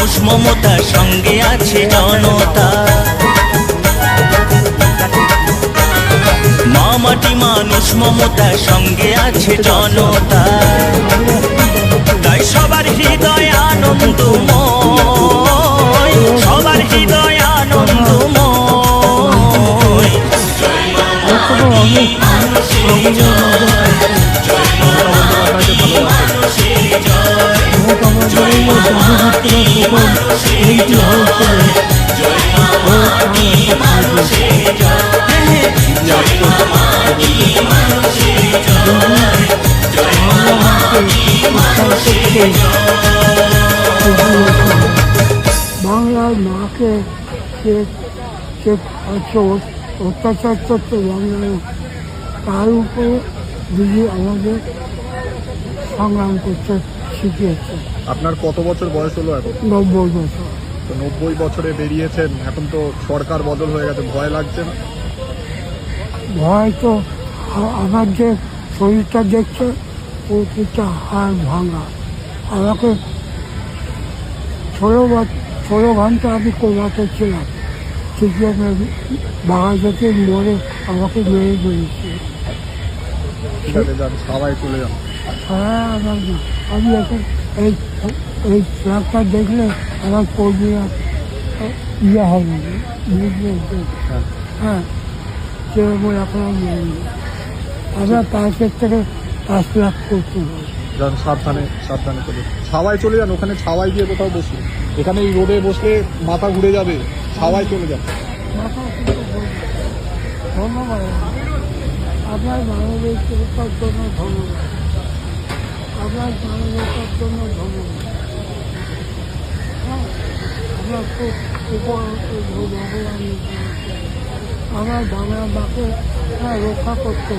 মানুষ মমতা, সঙ্গে আছে জনতা। মা মাটি মানুষ মমতা, সঙ্গে আছে জনতা। তাই সবার হৃদয় আনন্দময়, সবার হৃদয় আনন্দময়। জয় মা মাটি মানুষের জয়, জয় মা মাটি মানুষের জয়, জয় মা মাটি মানুষের জয়, জয় মা মাটি মানুষের জয়, জয় মা মাটি মানুষের জয়, জয় মা মাটি মানুষের জয়। বাংলার মাকে অত্যাচার করতে বাংলায়, তার উপরে দিদি আমাদের সংগ্রাম করতে শিখিয়েছে। আপনার কত বছর বয়স হলো এখন? 90 বছর। তো 90 বছরে বেরিয়েছেন, এখন তো সরকার বদল হয়ে গেছে, ভয় লাগছে না? ভয় তো, আমার যে শরীরটা দেখছে প্রতিটা হাড় ভাঙা। আমাকে 16 ঘন্টা আমি কোমাতে ছিলাম, সেখানে বাঙালিতে মরে আমাকে মেরে দিয়েছে। সবাই চলে যান। হ্যাঁ, আমি এখন এই ট্রাকটা দেখলে আমার কর্মী ইয়ে হবে, হ্যাঁ, সেরকম এখন আমরা 5 থেকে 5 লাখ করতে হবে। যান, সাবধানে সাবধানে চলে ছাওয়ায় চলে যান। ওখানে ছাওয়ায় গিয়ে কোথাও বসুন, এখানে এই রোডে বসলে মাথা ঘুরে যাবে। ছাওয়ায় চলে যান। ধন্যবাদ, আপনার মানবিকতার জন্য ধন্যবাদ, আপনার মানবিকতার জন্য ধন্যবাদ। হ্যাঁ, আপনার খুব ভগবান আমার বাংলা মাকে রক্ষা করতে